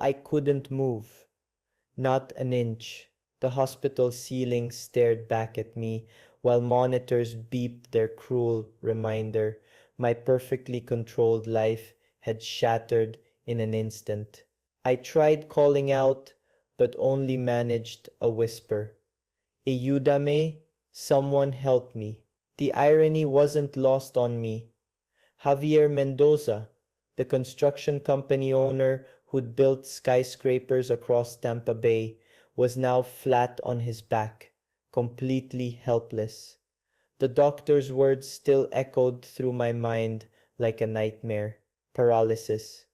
I couldn't move. Not an inch. The hospital ceiling stared back at me while monitors beeped their cruel reminder. My perfectly controlled life had shattered in an instant. I tried calling out, but only managed a whisper. Ayúdame, someone help me. The irony wasn't lost on me. Javier Mendoza, the construction company owner who'd built skyscrapers across Tampa Bay, was now flat on his back, completely helpless. The doctor's words still echoed through my mind like a nightmare. Paralysis.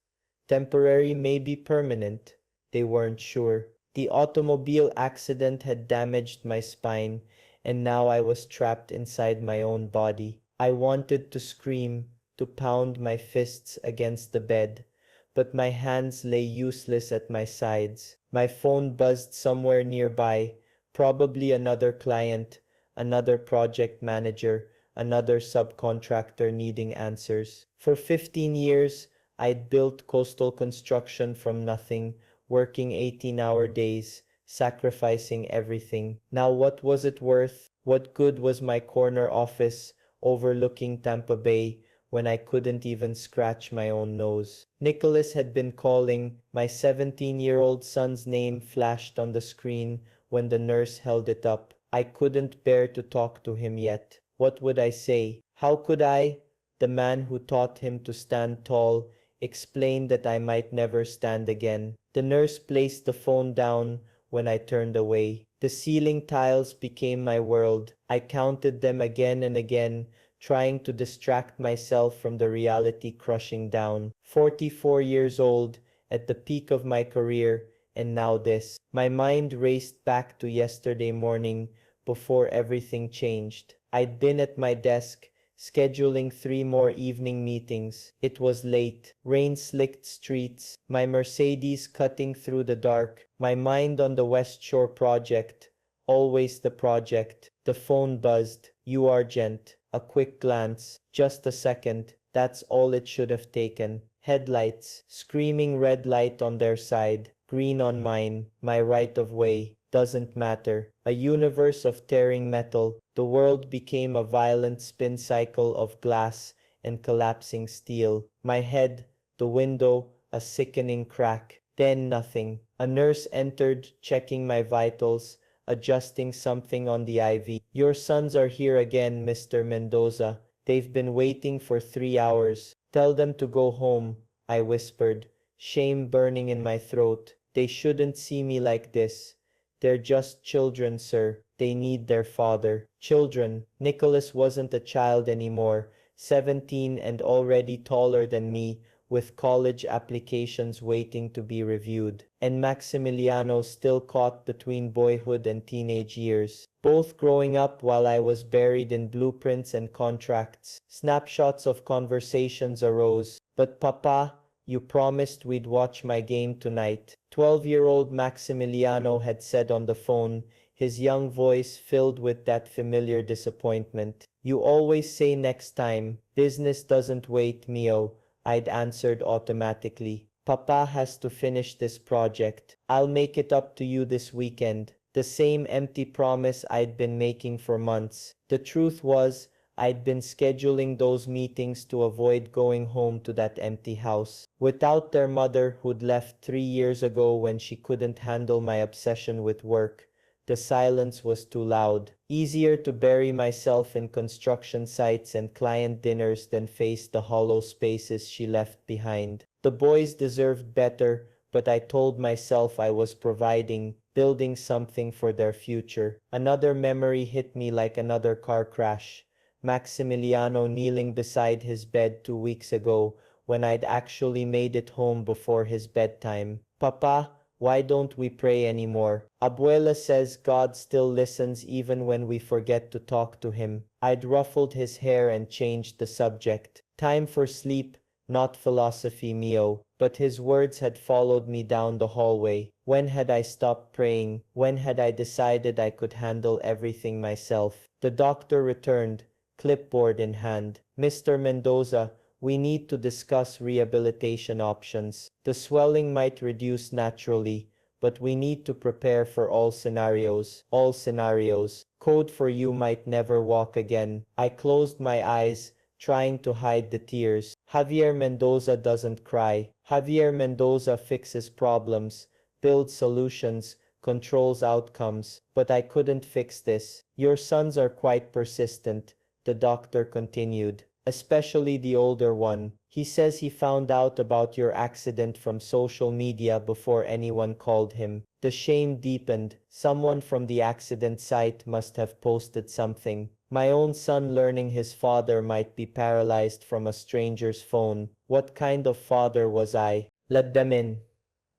Temporary, maybe permanent. They weren't sure. The automobile accident had damaged my spine, and now I was trapped inside my own body. I wanted to scream, to pound my fists against the bed, but my hands lay useless at my sides. My phone buzzed somewhere nearby, probably another client, another project manager, another subcontractor needing answers. For 15 years, I'd built coastal construction from nothing, working 18-hour days, sacrificing everything. Now what was it worth? What good was my corner office overlooking Tampa Bay when I couldn't even scratch my own nose? Nicholas had been calling. My 17-year-old son's name flashed on the screen when the nurse held it up. I couldn't bear to talk to him yet. What would I say? How could I, the man who taught him to stand tall, explain that I might never stand again? The nurse placed the phone down when I turned away. The ceiling tiles became my world. I counted them again and again, trying to distract myself from the reality crushing down. 44 years old, at the peak of my career, and now this. My mind raced back to yesterday morning before everything changed. I'd been at my desk, scheduling 3 more evening meetings. It was late, rain-slicked streets, my Mercedes cutting through the dark, my mind on the West Shore project, always the project. The phone buzzed. You Argent. A quick glance, just a second, that's all it should have taken. Headlights, screaming red light on their side, green on mine, my right of way. Doesn't matter. A universe of tearing metal. The world became a violent spin cycle of glass and collapsing steel. My head, the window, a sickening crack. Then nothing. A nurse entered, checking my vitals, adjusting something on the IV. Your sons are here again, Mr. Mendoza. They've been waiting for 3 hours. Tell them to go home, I whispered, shame burning in my throat. They shouldn't see me like this. They're just children, sir. They need their father. Children. Nicholas wasn't a child anymore, 17 and already taller than me, with college applications waiting to be reviewed. And Maximiliano still caught between boyhood and teenage years, both growing up while I was buried in blueprints and contracts. Snapshots of conversations arose. But Papa, you promised we'd watch my game tonight. 12-year-old Maximiliano had said on the phone, his young voice filled with that familiar disappointment. You always say next time. Business doesn't wait, Mio, I'd answered automatically. Papa has to finish this project. I'll make it up to you this weekend. The same empty promise I'd been making for months. The truth was, I'd been scheduling those meetings to avoid going home to that empty house. Without their mother, who'd left 3 years ago when she couldn't handle my obsession with work, the silence was too loud. Easier to bury myself in construction sites and client dinners than face the hollow spaces she left behind. The boys deserved better, but I told myself I was providing, building something for their future. Another memory hit me like another car crash. Maximiliano kneeling beside his bed 2 weeks ago when I'd actually made it home before his bedtime. Papa, why don't we pray anymore? Abuela says God still listens even when we forget to talk to him. I'd ruffled his hair and changed the subject. Time for sleep, not philosophy, Mio. But his words had followed me down the hallway. When had I stopped praying? When had I decided I could handle everything myself? The doctor returned, clipboard in hand. Mr. Mendoza, We need to discuss rehabilitation options. The swelling might reduce naturally, but we need to prepare for all scenarios. All scenarios. Code for you might never walk again. I closed my eyes, trying to hide the tears. Javier Mendoza doesn't cry. Javier Mendoza fixes problems, builds solutions, controls outcomes. But I couldn't fix this. Your sons are quite persistent, the doctor continued. Especially the older one. He says he found out about your accident from social media before anyone called him. The shame deepened. Someone from the accident site must have posted something. My own son learning his father might be paralyzed from a stranger's phone. What kind of father was I? Let them in,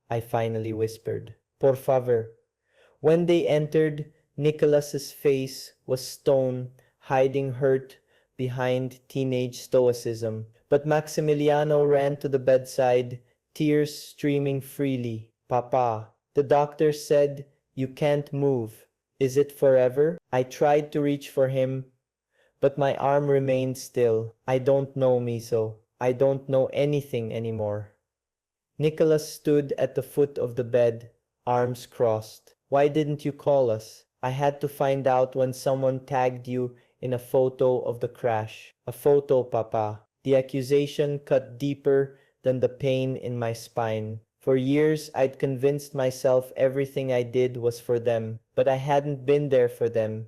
I finally whispered. Por favor. When they entered, Nicholas's face was stone, hiding hurt behind teenage stoicism. But Maximiliano ran to the bedside, tears streaming freely. Papa, the doctor said, you can't move. Is it forever? I tried to reach for him, but my arm remained still. I don't know, Miso. I don't know anything anymore. Nicholas stood at the foot of the bed, arms crossed. Why didn't you call us? I had to find out when someone tagged you in a photo of the crash. A photo, Papa. The accusation cut deeper than the pain in my spine. For years, I'd convinced myself everything I did was for them, but I hadn't been there for them.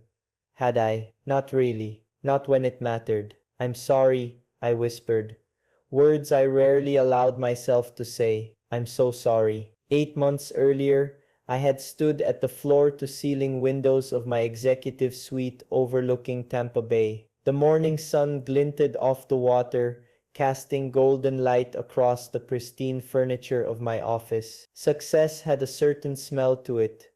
Had I? Not really. Not when it mattered. I'm sorry, I whispered. Words I rarely allowed myself to say. I'm so sorry. 8 months earlier, I had stood at the floor-to-ceiling windows of my executive suite overlooking Tampa Bay. The morning sun glinted off the water, casting golden light across the pristine furniture of my office. Success had a certain smell to it.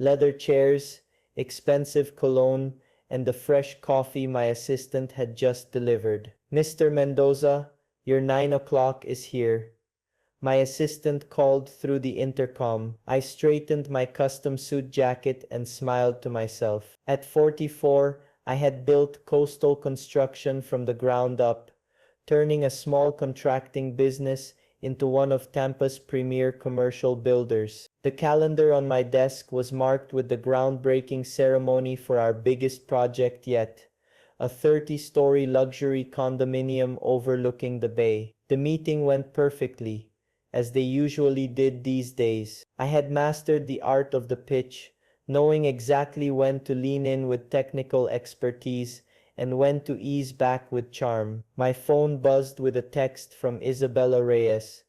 Leather chairs, expensive cologne, and the fresh coffee my assistant had just delivered. Mr. Mendoza, your 9 o'clock is here. My assistant called through the intercom. I straightened my custom suit jacket and smiled to myself. At 44, I had built coastal construction from the ground up, turning a small contracting business into one of Tampa's premier commercial builders. The calendar on my desk was marked with the groundbreaking ceremony for our biggest project yet, a 30-story luxury condominium overlooking the bay. The meeting went perfectly, as they usually did these days. I had mastered the art of the pitch, knowing exactly when to lean in with technical expertise and when to ease back with charm. My phone buzzed with a text from Isabella Reyes,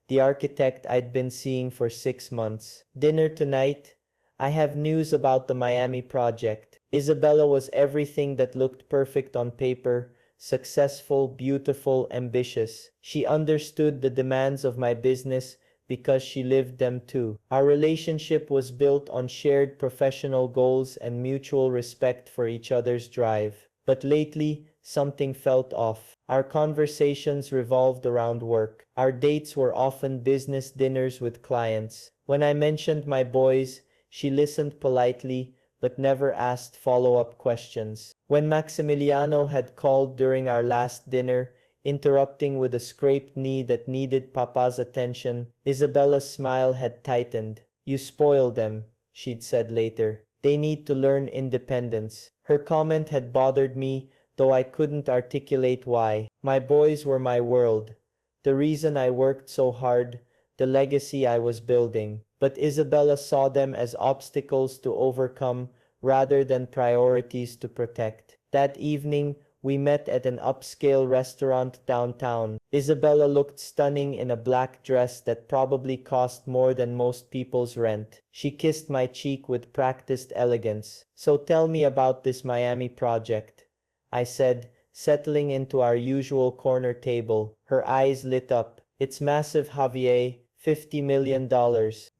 the architect I'd been seeing for 6 months. Dinner tonight? I have news about the Miami project. Isabella was everything that looked perfect on paper: successful, beautiful, ambitious. She understood the demands of my business because she lived them too. Our relationship was built on shared professional goals and mutual respect for each other's drive. But lately, something felt off. Our conversations revolved around work. Our dates were often business dinners with clients. When I mentioned my boys, she listened politely, but never asked follow-up questions. When Maximiliano had called during our last dinner, interrupting with a scraped knee that needed Papa's attention, Isabella's smile had tightened. You spoil them, she'd said later. They need to learn independence. Her comment had bothered me, though I couldn't articulate why. My boys were my world, the reason I worked so hard, the legacy I was building. But Isabella saw them as obstacles to overcome rather than priorities to protect. That evening, we met at an upscale restaurant downtown. Isabella looked stunning in a black dress that probably cost more than most people's rent. She kissed my cheek with practiced elegance. So tell me about this Miami project, I said, settling into our usual corner table. Her eyes lit up. It's massive, Javier. $50 million.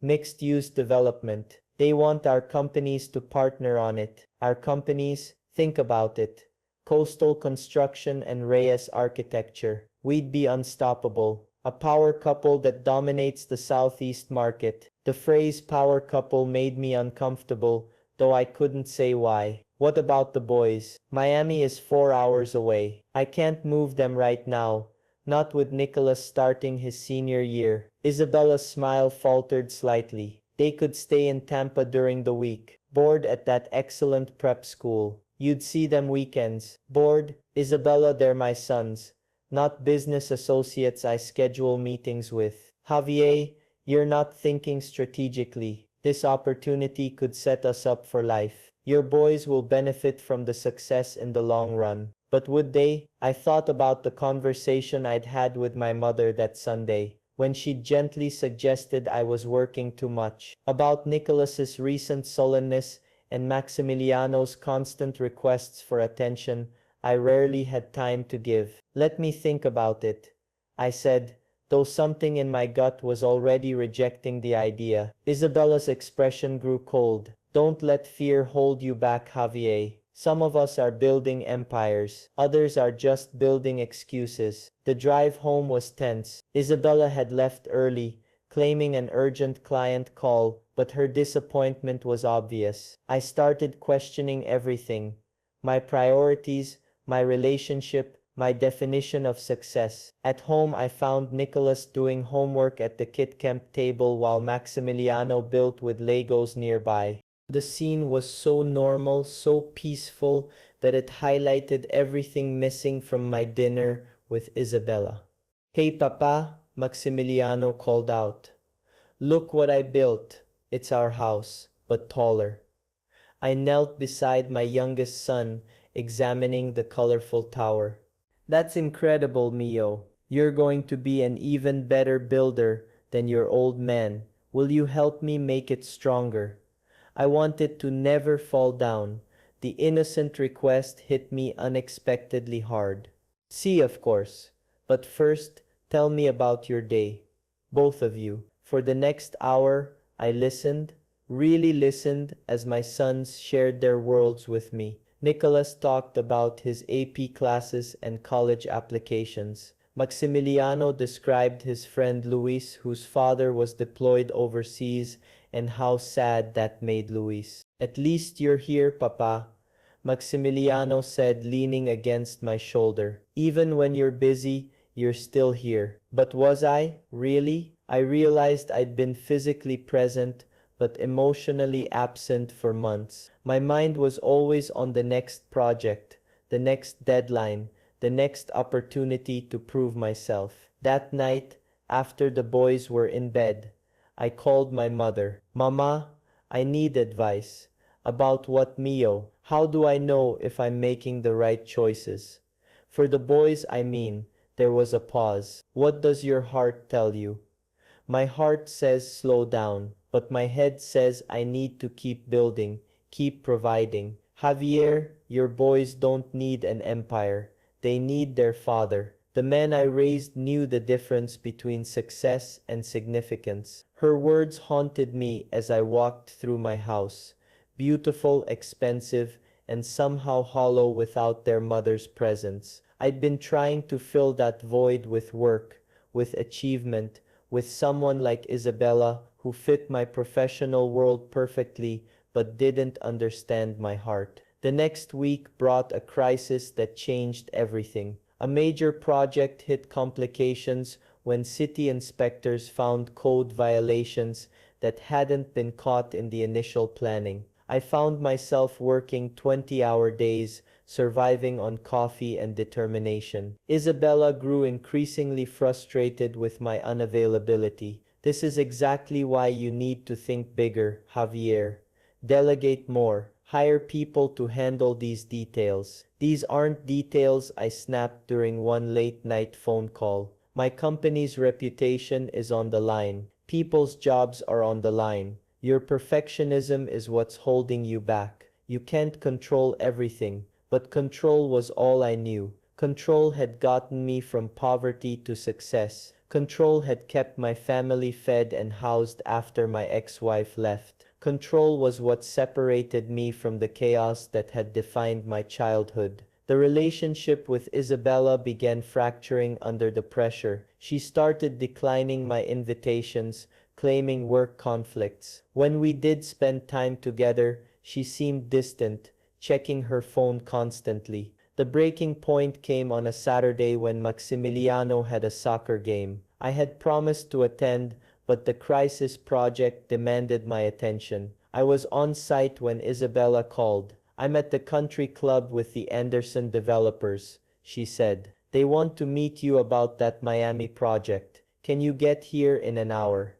Mixed-use development. They want our companies to partner on it. Our companies? Think about it. Coastal construction and Reyes architecture. We'd be unstoppable. A power couple that dominates the Southeast market. The phrase power couple made me uncomfortable, though I couldn't say why. What about the boys? Miami is 4 hours away. I can't move them right now, Not with Nicholas starting his senior year. Isabella's smile faltered slightly. They could stay in Tampa during the week. Bored at that excellent prep school. You'd see them weekends. Bored? Isabella, they're my sons, not business associates I schedule meetings with. Javier, you're not thinking strategically. This opportunity could set us up for life. Your boys will benefit from the success in the long run. But would they? I thought about the conversation I'd had with my mother that Sunday, when she gently suggested I was working too much, about Nicholas's recent sullenness and Maximiliano's constant requests for attention I rarely had time to give. Let me think about it, I said, though something in my gut was already rejecting the idea. Isabella's expression grew cold. Don't let fear hold you back, Javier. Some of us are building empires, others are just building excuses. The drive home was tense. Isabella had left early, claiming an urgent client call, but her disappointment was obvious. I started questioning everything: my priorities, my relationship, my definition of success. At home, I found Nicholas doing homework at the Kit Camp table while Maximiliano built with Legos nearby. The scene was so normal, so peaceful, that it highlighted everything missing from my dinner with Isabella. Hey Papa, Maximiliano called out. Look what I built. It's our house, but taller. I knelt beside my youngest son, examining the colorful tower. That's incredible, Mio. You're going to be an even better builder than your old man. Will you help me make it stronger? I want it to never fall down. The innocent request hit me unexpectedly hard. See, of course. But first, tell me about your day. Both of you. For the next hour, I listened, really listened, as my sons shared their worlds with me. Nicholas talked about his AP classes and college applications. Maximiliano described his friend Luis, whose father was deployed overseas, and how sad that made Luis. At least you're here, Papa, Maximiliano said, leaning against my shoulder. Even when you're busy, you're still here. But was I, really? I realized I'd been physically present, but emotionally absent for months. My mind was always on the next project, the next deadline, the next opportunity to prove myself. That night, after the boys were in bed, I called my mother. Mama, I need advice. About what, Mio? How do I know if I'm making the right choices? For the boys, I mean. There was a pause. What does your heart tell you? My heart says slow down, but my head says I need to keep building, keep providing. Javier, your boys don't need an empire. They need their father. The men I raised knew the difference between success and significance. Her words haunted me as I walked through my house. Beautiful, expensive, and somehow hollow without their mother's presence. I'd been trying to fill that void with work, with achievement, with someone like Isabella who fit my professional world perfectly but didn't understand my heart. The next week brought a crisis that changed everything. A major project hit complications when city inspectors found code violations that hadn't been caught in the initial planning. I found myself working 20-hour days, surviving on coffee and determination. Isabella grew increasingly frustrated with my unavailability. This is exactly why you need to think bigger, Javier. Delegate more. Hire people to handle these details. These aren't details, I snapped during one late-night phone call. My company's reputation is on the line. People's jobs are on the line. Your perfectionism is what's holding you back. You can't control everything, but control was all I knew. Control had gotten me from poverty to success. Control had kept my family fed and housed after my ex-wife left. Control was what separated me from the chaos that had defined my childhood. The relationship with Isabella began fracturing under the pressure. She started declining my invitations, claiming work conflicts. When we did spend time together, she seemed distant, checking her phone constantly. The breaking point came on a Saturday when Maximiliano had a soccer game. I had promised to attend, but the crisis project demanded my attention. I was on site when Isabella called. "I'm at the country club with the Anderson developers," she said. "They want to meet you about that Miami project. Can you get here in an hour?"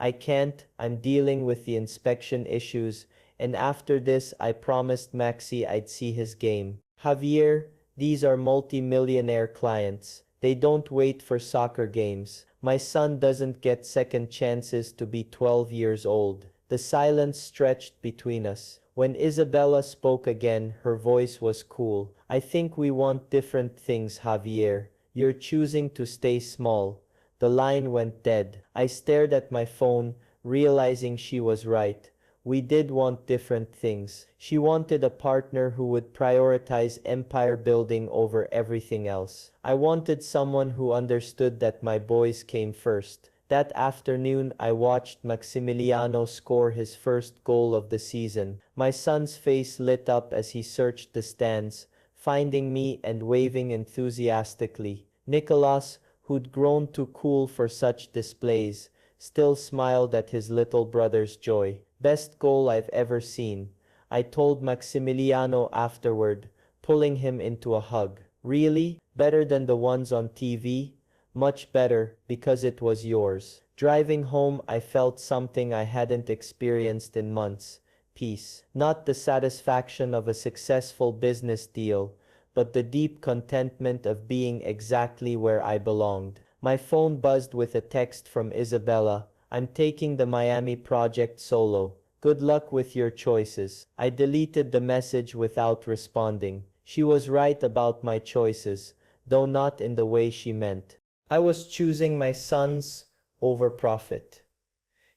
"I can't, I'm dealing with the inspection issues, and after this I promised Maxi I'd see his game." "Javier, these are multi-millionaire clients. They don't wait for soccer games. My son doesn't get second chances to be 12 years old." The silence stretched between us. When Isabella spoke again, her voice was cool. "I think we want different things, Javier. You're choosing to stay small." The line went dead. I stared at my phone, realizing she was right. We did want different things. She wanted a partner who would prioritize empire building over everything else. I wanted someone who understood that my boys came first. That afternoon, I watched Maximiliano score his first goal of the season. My son's face lit up as he searched the stands, finding me and waving enthusiastically. Nicolas, who'd grown too cool for such displays, still smiled at his little brother's joy. "Best goal I've ever seen," I told Maximiliano afterward, pulling him into a hug. "Really? Better than the ones on TV?" "Much better, because it was yours." Driving home, I felt something I hadn't experienced in months. Peace. Not the satisfaction of a successful business deal, but the deep contentment of being exactly where I belonged. My phone buzzed with a text from Isabella. "I'm taking the Miami project solo. Good luck with your choices." I deleted the message without responding. She was right about my choices, though not in the way she meant. I was choosing my sons over profit,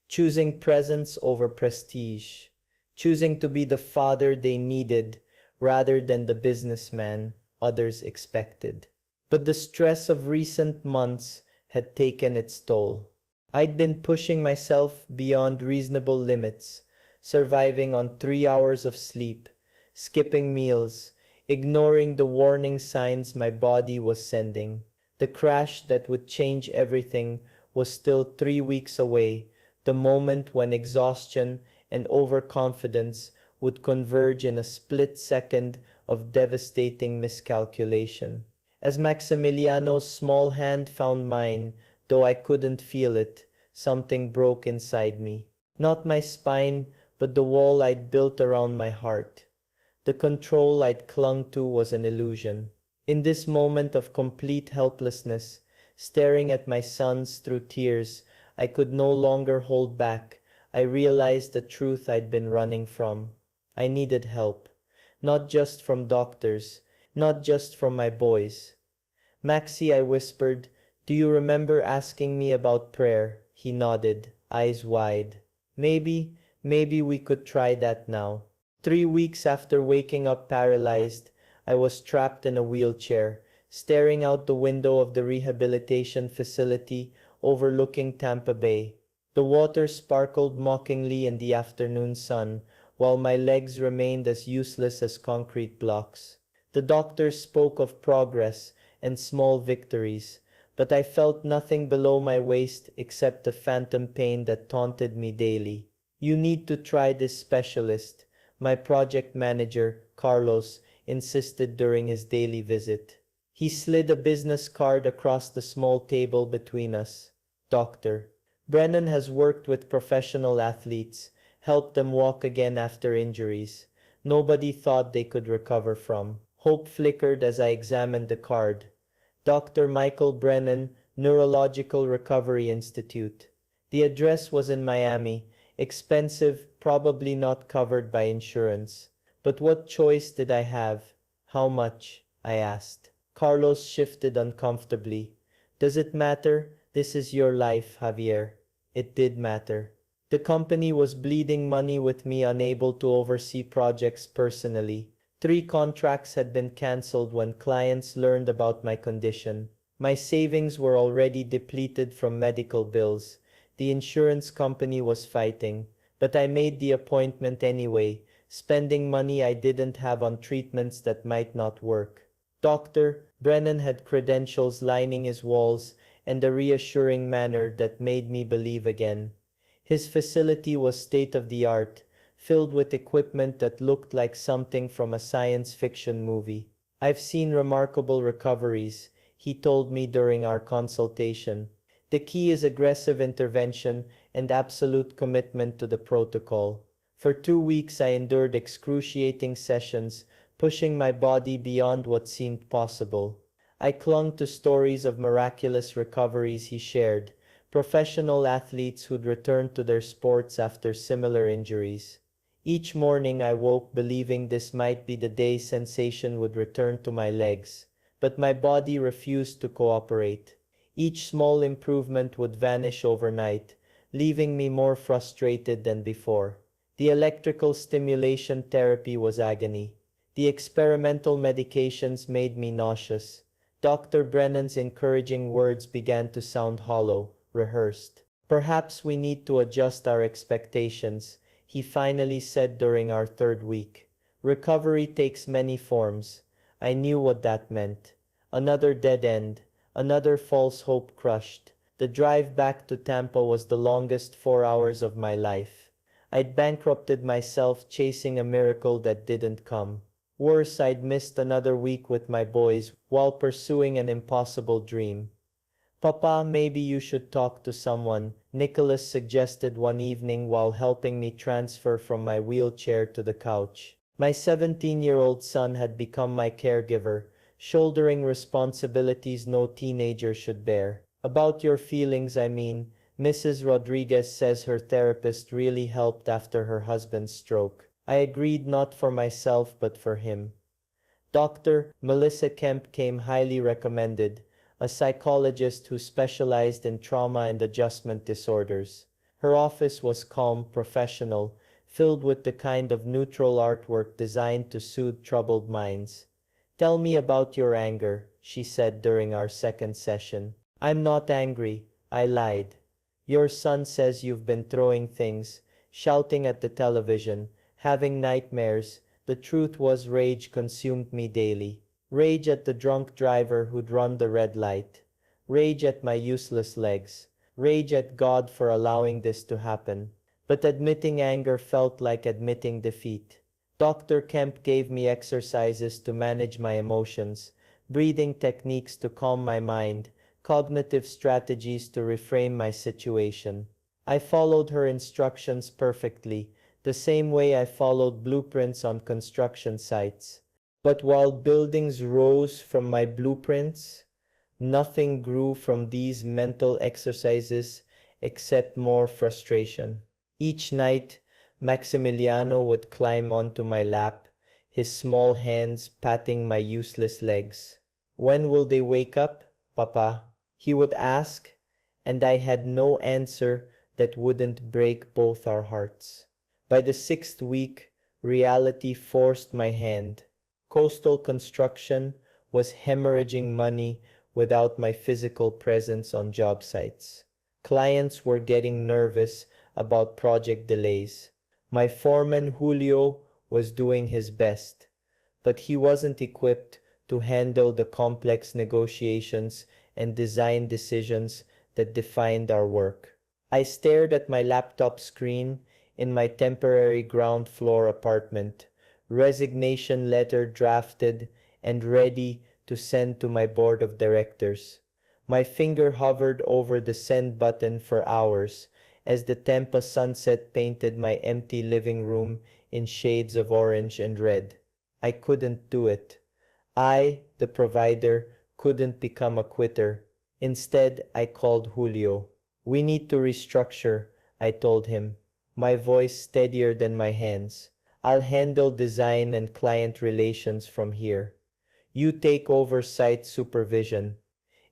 choosing presence over prestige, choosing to be the father they needed rather than the businessman others expected. But the stress of recent months had taken its toll. I'd been pushing myself beyond reasonable limits, surviving on 3 hours of sleep, skipping meals, ignoring the warning signs my body was sending. The crash that would change everything was still 3 weeks away, the moment when exhaustion and overconfidence would converge in a split second of devastating miscalculation. As Maximiliano's small hand found mine, though I couldn't feel it, something broke inside me. Not my spine, but the wall I'd built around my heart. The control I'd clung to was an illusion. In this moment of complete helplessness, staring at my sons through tears I could no longer hold back, I realized the truth I'd been running from. I needed help. Not just from doctors, not just from my boys. "Maxi," I whispered, "do you remember asking me about prayer?" He nodded, eyes wide. Maybe we could try that now." 3 weeks after waking up paralyzed, I was trapped in a wheelchair, staring out the window of the rehabilitation facility overlooking Tampa Bay. The water sparkled mockingly in the afternoon sun, while my legs remained as useless as concrete blocks. The doctors spoke of progress and small victories, but I felt nothing below my waist except the phantom pain that taunted me daily. "You need to try this specialist," my project manager, Carlos, insisted during his daily visit. He slid a business card across the small table between us. "Doctor Brennan has worked with professional athletes, helped them walk again after injuries nobody thought they could recover from." Hope flickered as I examined the card. "Dr. Michael Brennan, Neurological Recovery Institute." The address was in Miami, expensive, probably not covered by insurance. But what choice did I have? "How much?" I asked. Carlos shifted uncomfortably. "Does it matter? This is your life, Javier." It did matter. The company was bleeding money with me unable to oversee projects personally. 3 contracts had been cancelled when clients learned about my condition. My savings were already depleted from medical bills. The insurance company was fighting, but I made the appointment anyway, spending money I didn't have on treatments that might not work. Dr. Brennan had credentials lining his walls and a reassuring manner that made me believe again. His facility was state of the art, filled with equipment that looked like something from a science fiction movie. I've seen remarkable recoveries, he told me during our consultation. The key is aggressive intervention and absolute commitment to the protocol. For 2 weeks I endured excruciating sessions, pushing my body beyond what seemed possible. I clung to stories of miraculous recoveries he shared, professional athletes who'd returned to their sports after similar injuries. Each morning I woke believing this might be the day sensation would return to my legs, but my body refused to cooperate. Each small improvement would vanish overnight, leaving me more frustrated than before. The electrical stimulation therapy was agony. The experimental medications made me nauseous. Dr. Brennan's encouraging words began to sound hollow, rehearsed. Perhaps we need to adjust our expectations, he finally said during our third week. Recovery takes many forms. I knew what that meant. Another dead end, another false hope crushed. The drive back to Tampa was the longest 4 hours of my life. I'd bankrupted myself chasing a miracle that didn't come. Worse, I'd missed another week with my boys while pursuing an impossible dream. Papa, maybe you should talk to someone, Nicholas suggested one evening while helping me transfer from my wheelchair to the couch. My 17-year-old son had become my caregiver, shouldering responsibilities no teenager should bear. About your feelings, I mean. Mrs. Rodriguez says her therapist really helped after her husband's stroke. I agreed, not for myself but for him. Dr. Melissa Kemp came highly recommended, a psychologist who specialized in trauma and adjustment disorders. Her office was calm, professional, filled with the kind of neutral artwork designed to soothe troubled minds. Tell me about your anger, she said during our second session. I'm not angry, I lied. Your son says you've been throwing things, shouting at the television, having nightmares. The truth was rage consumed me daily. Rage at the drunk driver who'd run the red light. Rage at my useless legs. Rage at God for allowing this to happen. But admitting anger felt like admitting defeat. Dr. Kemp gave me exercises to manage my emotions, breathing techniques to calm my mind, cognitive strategies to reframe my situation. I followed her instructions perfectly, the same way I followed blueprints on construction sites. But while buildings rose from my blueprints, nothing grew from these mental exercises except more frustration. Each night, Maximiliano would climb onto my lap, his small hands patting my useless legs. When will they wake up, Papa? He would ask, and I had no answer that wouldn't break both our hearts. By the 6th week, reality forced my hand. Coastal construction was hemorrhaging money without my physical presence on job sites. Clients were getting nervous about project delays. My foreman Julio was doing his best, but he wasn't equipped to handle the complex negotiations and design decisions that defined our work. I stared at my laptop screen in my temporary ground floor apartment, resignation letter drafted and ready to send to my board of directors. My finger hovered over the send button for hours as the Tampa sunset painted my empty living room in shades of orange and red. I couldn't do it. I, the provider, couldn't become a quitter. Instead, I called Julio. We need to restructure, I told him, my voice steadier than my hands. I'll handle design and client relations from here. You take over site supervision.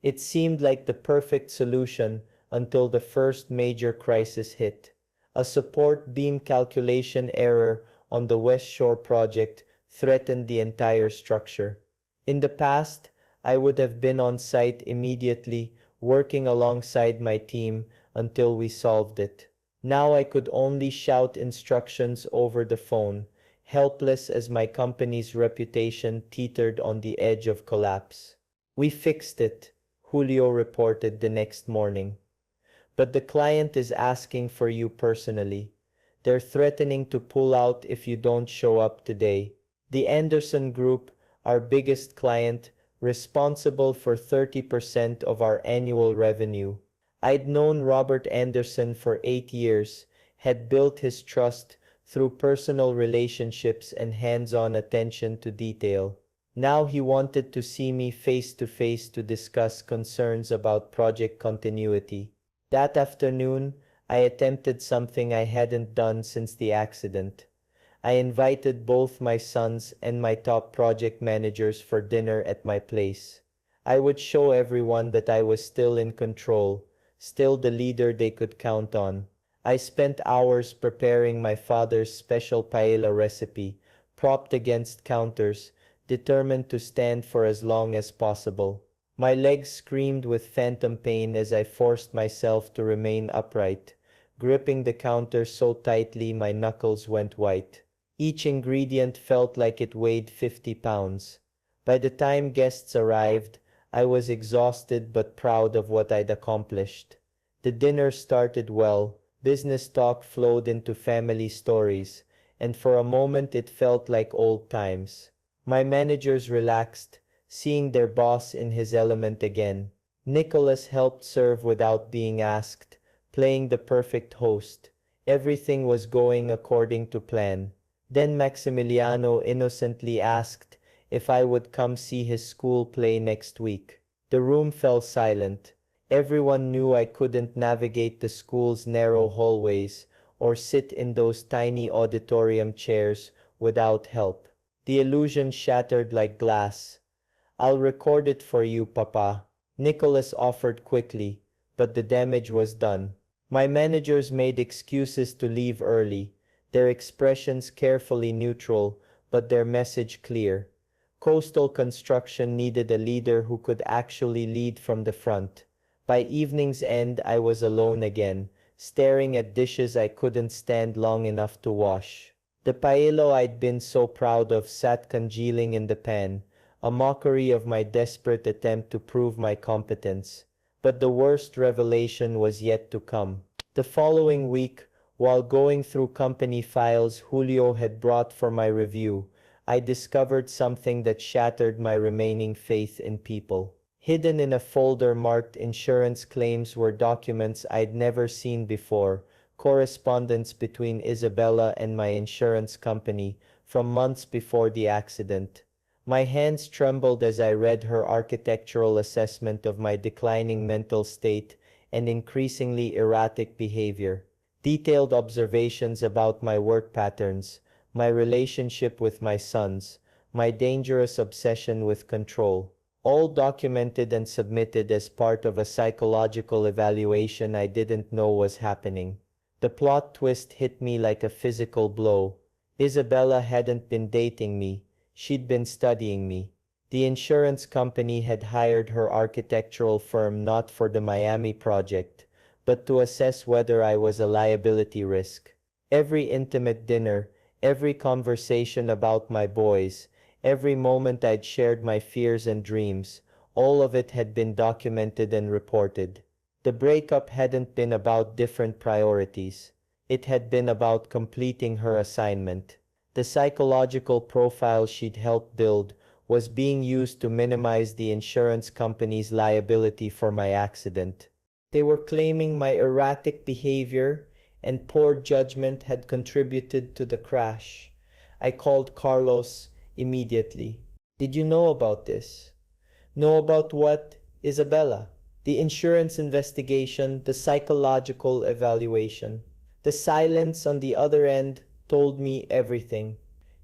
It seemed like the perfect solution until the first major crisis hit. A support beam calculation error on the West Shore project threatened the entire structure. In the past, I would have been on site immediately, working alongside my team until we solved it. Now I could only shout instructions over the phone, helpless as my company's reputation teetered on the edge of collapse. "We fixed it," Julio reported the next morning. "But the client is asking for you personally. They're threatening to pull out if you don't show up today." The Anderson Group, our biggest client, responsible for 30% of our annual revenue. I'd known Robert Anderson for 8 years, had built his trust through personal relationships and hands-on attention to detail. Now he wanted to see me face to face to discuss concerns about project continuity. That afternoon, I attempted something I hadn't done since the accident. I invited both my sons and my top project managers for dinner at my place. I would show everyone that I was still in control, still the leader they could count on. I spent hours preparing my father's special paella recipe, propped against counters, determined to stand for as long as possible. My legs screamed with phantom pain as I forced myself to remain upright, gripping the counter so tightly my knuckles went white. Each ingredient felt like it weighed 50 pounds. By the time guests arrived, I was exhausted but proud of what I'd accomplished. The dinner started well, business talk flowed into family stories, and for a moment it felt like old times. My managers relaxed, seeing their boss in his element again. Nicholas helped serve without being asked, playing the perfect host. Everything was going according to plan. Then Maximiliano innocently asked if I would come see his school play next week. The room fell silent. Everyone knew I couldn't navigate the school's narrow hallways or sit in those tiny auditorium chairs without help. The illusion shattered like glass. "I'll record it for you, Papa," Nicholas offered quickly, but the damage was done. My managers made excuses to leave early, their expressions carefully neutral, but their message clear. Coastal construction needed a leader who could actually lead from the front. By evening's end, I was alone again, staring at dishes I couldn't stand long enough to wash. The paella I'd been so proud of sat congealing in the pan, a mockery of my desperate attempt to prove my competence. But the worst revelation was yet to come. The following week, while going through company files Julio had brought for my review, I discovered something that shattered my remaining faith in people. Hidden in a folder marked insurance claims were documents I'd never seen before, correspondence between Isabella and my insurance company from months before the accident. My hands trembled as I read her architectural assessment of my declining mental state and increasingly erratic behavior. Detailed observations about my work patterns, my relationship with my sons, my dangerous obsession with control. All documented and submitted as part of a psychological evaluation I didn't know was happening. The plot twist hit me like a physical blow. Isabella hadn't been dating me, she'd been studying me. The insurance company had hired her architectural firm not for the Miami project, but to assess whether I was a liability risk. Every intimate dinner, every conversation about my boys, every moment I'd shared my fears and dreams, all of it had been documented and reported. The breakup hadn't been about different priorities. It had been about completing her assignment. The psychological profile she'd helped build was being used to minimize the insurance company's liability for my accident. They were claiming my erratic behavior and poor judgment had contributed to the crash. I called Carlos immediately. "Did you know about this?" "Know about what, Isabella?" "The insurance investigation, the psychological evaluation." The silence on the other end told me everything.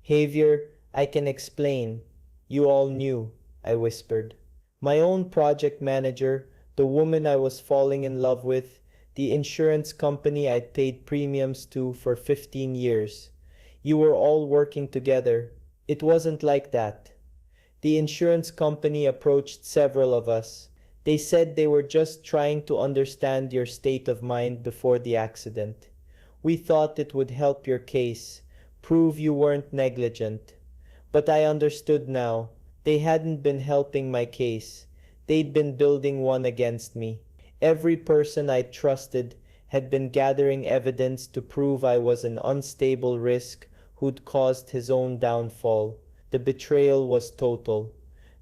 "Javier, I can explain. You all knew," I whispered. "My own project manager, the woman I was falling in love with, the insurance company I'd paid premiums to for 15 years. You were all working together. It wasn't like that. The insurance company approached several of us. They said they were just trying to understand your state of mind before the accident. We thought it would help your case, prove you weren't negligent. But I understood now. They hadn't been helping my case. They'd been building one against me. Every person I trusted had been gathering evidence to prove I was an unstable risk who'd caused his own downfall. The betrayal was total.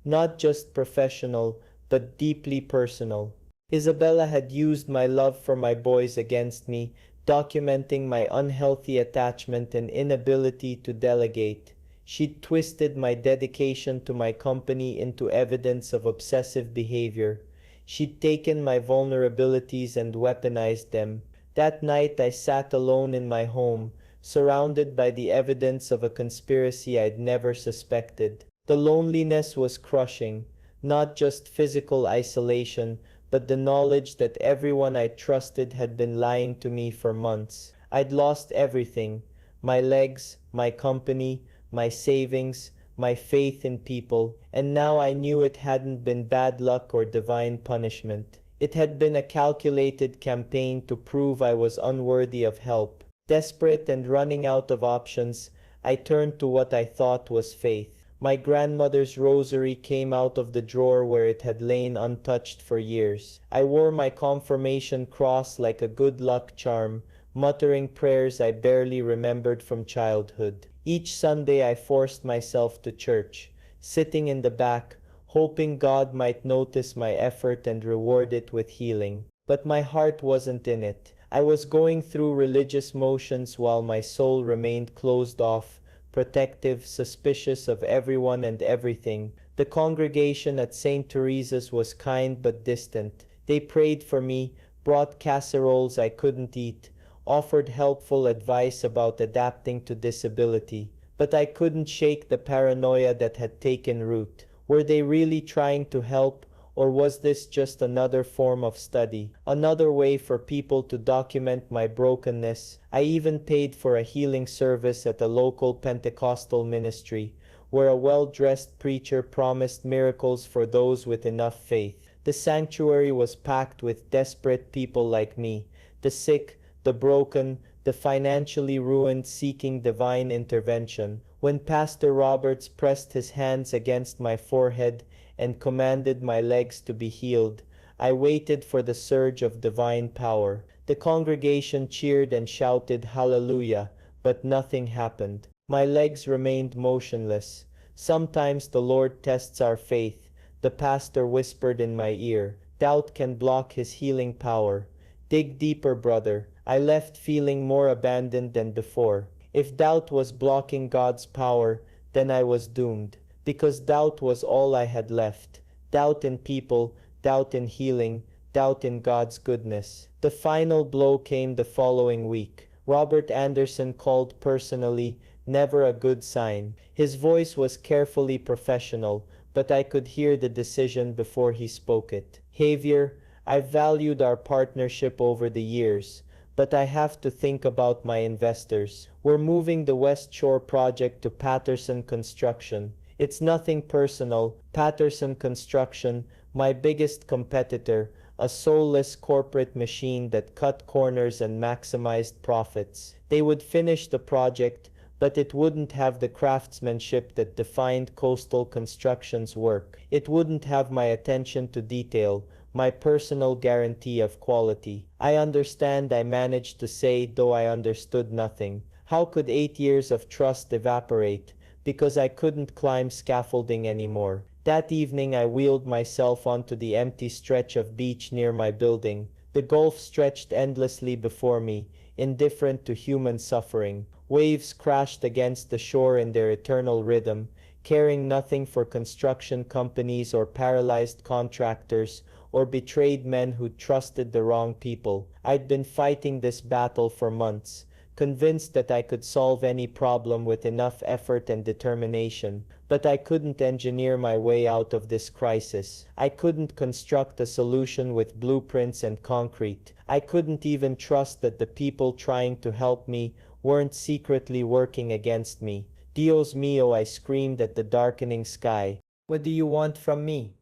Not just professional, but deeply personal. Isabella had used my love for my boys against me, documenting my unhealthy attachment and inability to delegate. She'd twisted my dedication to my company into evidence of obsessive behavior. She'd taken my vulnerabilities and weaponized them. That night I sat alone in my home, surrounded by the evidence of a conspiracy I'd never suspected. The loneliness was crushing, not just physical isolation, but the knowledge that everyone I trusted had been lying to me for months. I'd lost everything: my legs, my company, my savings, my faith in people, and now I knew it hadn't been bad luck or divine punishment. It had been a calculated campaign to prove I was unworthy of help. Desperate and running out of options, I turned to what I thought was faith. My grandmother's rosary came out of the drawer where it had lain untouched for years. I wore my confirmation cross like a good luck charm, muttering prayers I barely remembered from childhood. Each Sunday I forced myself to church, sitting in the back, hoping God might notice my effort and reward it with healing. But my heart wasn't in it. I was going through religious motions while my soul remained closed off, protective, suspicious of everyone and everything. The congregation at St. Teresa's was kind but distant. They prayed for me, brought casseroles I couldn't eat, offered helpful advice about adapting to disability. But I couldn't shake the paranoia that had taken root. Were they really trying to help, or was this just another form of study, another way for people to document my brokenness? I even paid for a healing service at a local Pentecostal ministry, where a well-dressed preacher promised miracles for those with enough faith. The sanctuary was packed with desperate people like me, the sick, the broken, the financially ruined, seeking divine intervention. When Pastor Roberts pressed his hands against my forehead and commanded my legs to be healed, I waited for the surge of divine power. The congregation cheered and shouted hallelujah, but nothing happened. My legs remained motionless. Sometimes the Lord tests our faith, the pastor whispered in my ear. Doubt can block his healing power. Dig deeper, brother. I left feeling more abandoned than before. If doubt was blocking God's power, then I was doomed. Because doubt was all I had left. Doubt in people, doubt in healing, doubt in God's goodness. The final blow came the following week. Robert Anderson called personally, never a good sign. His voice was carefully professional, but I could hear the decision before he spoke it. Javier, I've valued our partnership over the years, but I have to think about my investors. We're moving the West Shore project to Patterson Construction. It's nothing personal. Patterson Construction, my biggest competitor, a soulless corporate machine that cut corners and maximized profits. They would finish the project, but it wouldn't have the craftsmanship that defined coastal construction's work. It wouldn't have my attention to detail, my personal guarantee of quality. I understand, I managed to say, though I understood nothing. How could 8 years of trust evaporate? Because I couldn't climb scaffolding anymore. That evening I wheeled myself onto the empty stretch of beach near my building. The Gulf stretched endlessly before me, indifferent to human suffering. Waves crashed against the shore in their eternal rhythm, caring nothing for construction companies or paralyzed contractors or betrayed men who trusted the wrong people. I'd been fighting this battle for months, convinced that I could solve any problem with enough effort and determination. But I couldn't engineer my way out of this crisis. I couldn't construct a solution with blueprints and concrete. I couldn't even trust that the people trying to help me weren't secretly working against me. Dios mío, I screamed at the darkening sky. What do you want from me?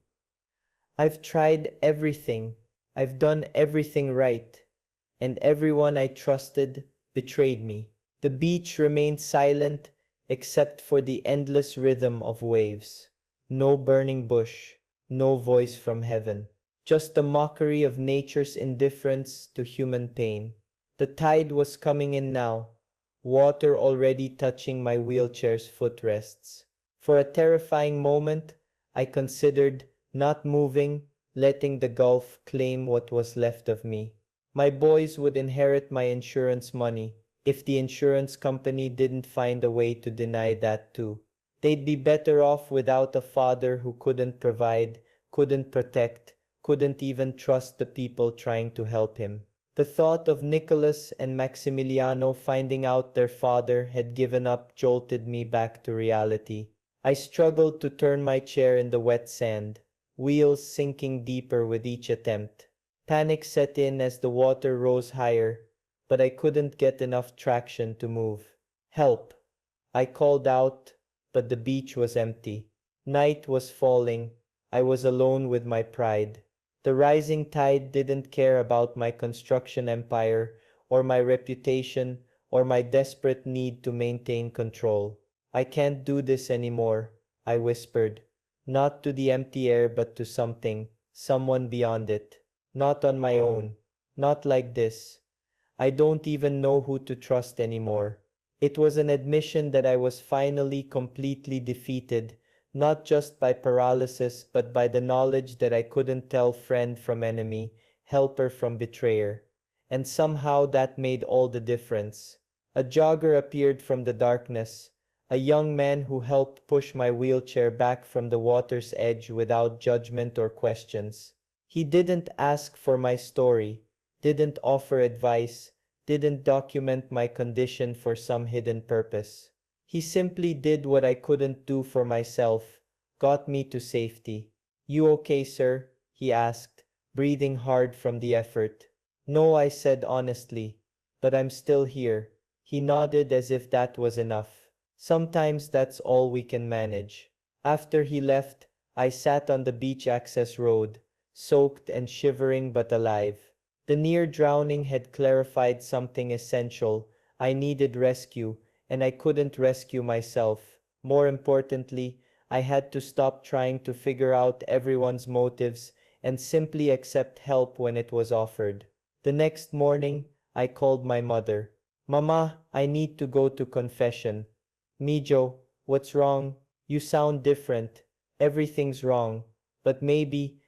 I've tried everything. I've done everything right. And everyone I trusted betrayed me. The beach remained silent except for the endless rhythm of waves. No burning bush, no voice from heaven. Just the mockery of nature's indifference to human pain. The tide was coming in now, water already touching my wheelchair's footrests. For a terrifying moment, I considered not moving, letting the gulf claim what was left of me. My boys would inherit my insurance money, if the insurance company didn't find a way to deny that too. They'd be better off without a father who couldn't provide, couldn't protect, couldn't even trust the people trying to help him. The thought of Nicholas and Maximiliano finding out their father had given up jolted me back to reality. I struggled to turn my chair in the wet sand, wheels sinking deeper with each attempt. Panic set in as the water rose higher, but I couldn't get enough traction to move. Help! I called out, but the beach was empty. Night was falling. I was alone with my pride. The rising tide didn't care about my construction empire, or my reputation, or my desperate need to maintain control. I can't do this anymore, I whispered. Not to the empty air, but to something, someone beyond it. Not on my own. Not like this. I don't even know who to trust anymore. It was an admission that I was finally completely defeated, not just by paralysis, but by the knowledge that I couldn't tell friend from enemy, helper from betrayer. And somehow that made all the difference. A jogger appeared from the darkness, a young man who helped push my wheelchair back from the water's edge without judgment or questions. He didn't ask for my story, didn't offer advice, didn't document my condition for some hidden purpose. He simply did what I couldn't do for myself, got me to safety. You okay, sir? He asked, breathing hard from the effort. No, I said honestly, but I'm still here. He nodded as if that was enough. Sometimes that's all we can manage. After he left, I sat on the beach access road, soaked and shivering but alive. The near drowning had clarified something essential. I needed rescue, and I couldn't rescue myself. More importantly, I had to stop trying to figure out everyone's motives and simply accept help when it was offered. The next morning, I called my mother. Mama, I need to go to confession. Mijo, what's wrong? You sound different. Everything's wrong. But maybe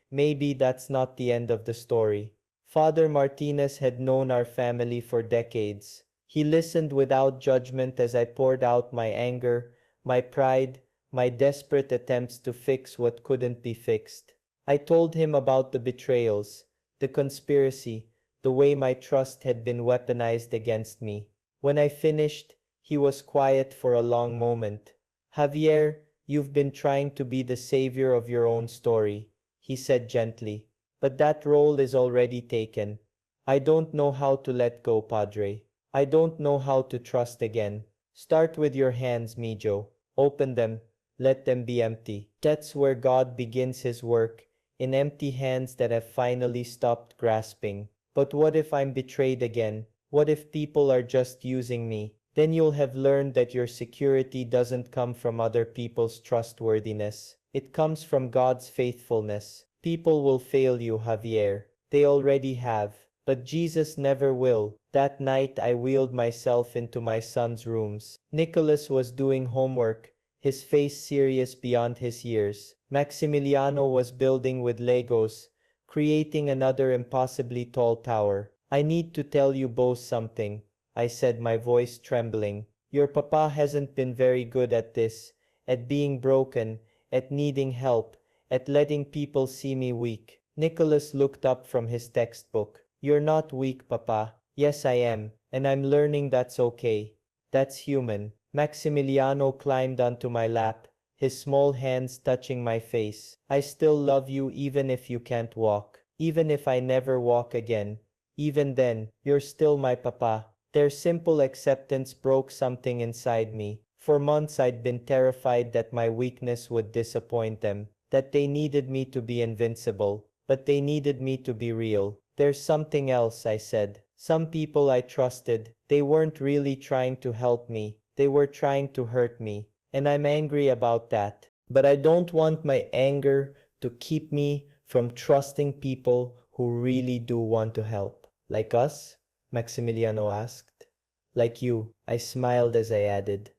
that's not the end of the story. Father Martinez had known our family for decades. He listened without judgment as I poured out my anger, my pride, my desperate attempts to fix what couldn't be fixed. I told him about the betrayals, the conspiracy, the way my trust had been weaponized against me. When I finished, he was quiet for a long moment. Javier, you've been trying to be the savior of your own story, he said gently. But that role is already taken. I don't know how to let go, Padre. I don't know how to trust again. Start with your hands, Mijo. Open them. Let them be empty. That's where God begins his work, in empty hands that have finally stopped grasping. But what if I'm betrayed again? What if people are just using me? Then you'll have learned that your security doesn't come from other people's trustworthiness. It comes from God's faithfulness. People will fail you, Javier. They already have. But Jesus never will. That night I wheeled myself into my son's rooms. Nicholas was doing homework, his face serious beyond his years. Maximiliano was building with Legos, creating another impossibly tall tower. I need to tell you both something, I said, my voice trembling. Your papa hasn't been very good at this, at being broken, at needing help, at letting people see me weak. Nicholas looked up from his textbook. You're not weak, Papa. Yes, I am, and I'm learning that's okay. That's human. Maximiliano climbed onto my lap, his small hands touching my face. I still love you even if you can't walk. Even if I never walk again. Even then, you're still my papa. Their simple acceptance broke something inside me. For months I'd been terrified that my weakness would disappoint them, that they needed me to be invincible, but they needed me to be real. There's something else, I said. Some people I trusted, they weren't really trying to help me, they were trying to hurt me, and I'm angry about that. But I don't want my anger to keep me from trusting people who really do want to help. Like us? Maximiliano asked. Like you, I smiled as I added.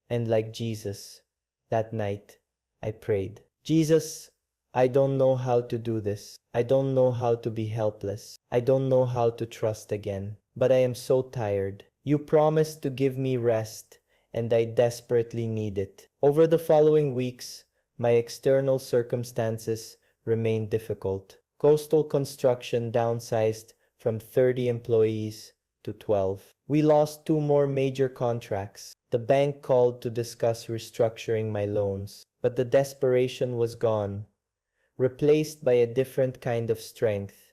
And like Jesus. That night, I prayed. Jesus, I don't know how to do this. I don't know how to be helpless. I don't know how to trust again. But I am so tired. You promised to give me rest, and I desperately need it. Over the following weeks, my external circumstances remained difficult. Coastal construction downsized from 30 employees to 12. We lost two more major contracts. The bank called to discuss restructuring my loans, but the desperation was gone, replaced by a different kind of strength.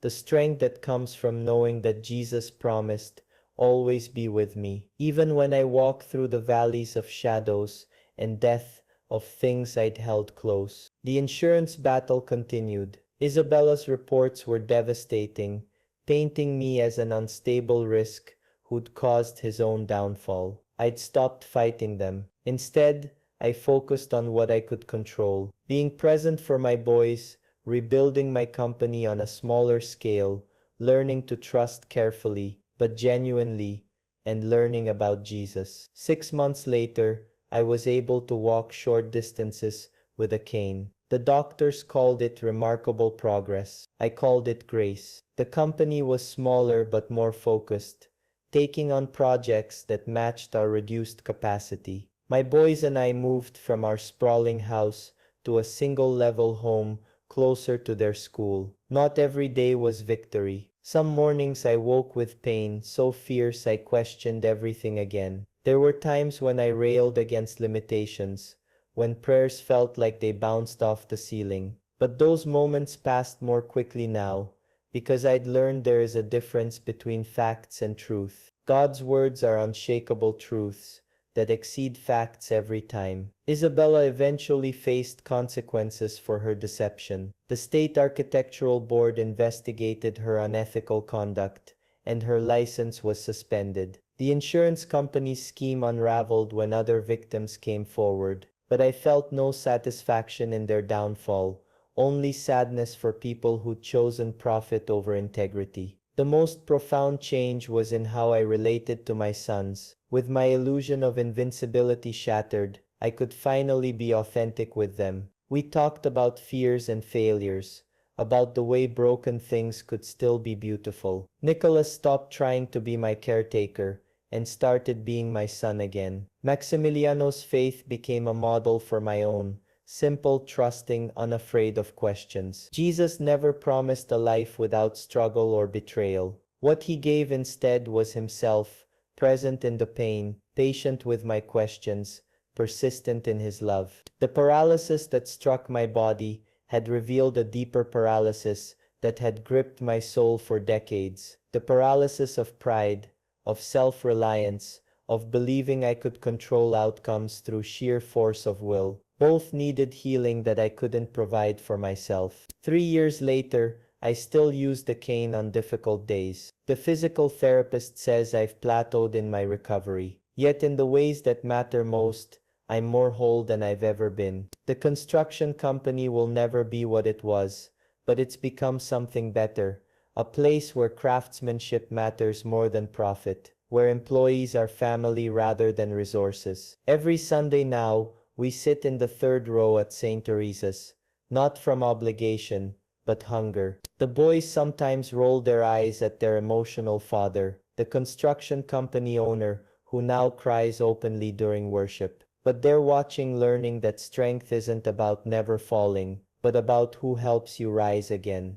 The strength that comes from knowing that Jesus promised always be with me, even when I walk through the valleys of shadows and death of things I'd held close. The insurance battle continued. Isabella's reports were devastating, painting me as an unstable risk who'd caused his own downfall. I'd stopped fighting them. Instead, I focused on what I could control, being present for my boys, rebuilding my company on a smaller scale, learning to trust carefully, but genuinely, and learning about Jesus. 6 months later, I was able to walk short distances with a cane. The doctors called it remarkable progress. I called it grace. The company was smaller but more focused, taking on projects that matched our reduced capacity. My boys and I moved from our sprawling house to a single-level home closer to their school. Not every day was victory. Some mornings I woke with pain so fierce I questioned everything again. There were times when I railed against limitations, when prayers felt like they bounced off the ceiling. But those moments passed more quickly now, because I'd learned there is a difference between facts and truth. God's words are unshakable truths that exceed facts every time. Isabella eventually faced consequences for her deception. The state architectural board investigated her unethical conduct, and her license was suspended. The insurance company's scheme unraveled when other victims came forward, but I felt no satisfaction in their downfall, only sadness for people who'd chosen profit over integrity. The most profound change was in how I related to my sons. With my illusion of invincibility shattered, I could finally be authentic with them. We talked about fears and failures, about the way broken things could still be beautiful. Nicholas stopped trying to be my caretaker and started being my son again. Maximiliano's faith became a model for my own. Simple, trusting, unafraid of questions. Jesus never promised a life without struggle or betrayal. What he gave instead was himself, present in the pain, patient with my questions, persistent in his love. The paralysis that struck my body had revealed a deeper paralysis that had gripped my soul for decades. The paralysis of pride, of self-reliance, of believing I could control outcomes through sheer force of will. Both needed healing that I couldn't provide for myself. 3 years later, I still use the cane on difficult days. The physical therapist says I've plateaued in my recovery. Yet in the ways that matter most, I'm more whole than I've ever been. The construction company will never be what it was, but it's become something better. A place where craftsmanship matters more than profit, where employees are family rather than resources. Every Sunday now, we sit in the third row at St. Teresa's, not from obligation, but hunger. The boys sometimes roll their eyes at their emotional father, the construction company owner, who now cries openly during worship. But they're watching, learning that strength isn't about never falling, but about who helps you rise again.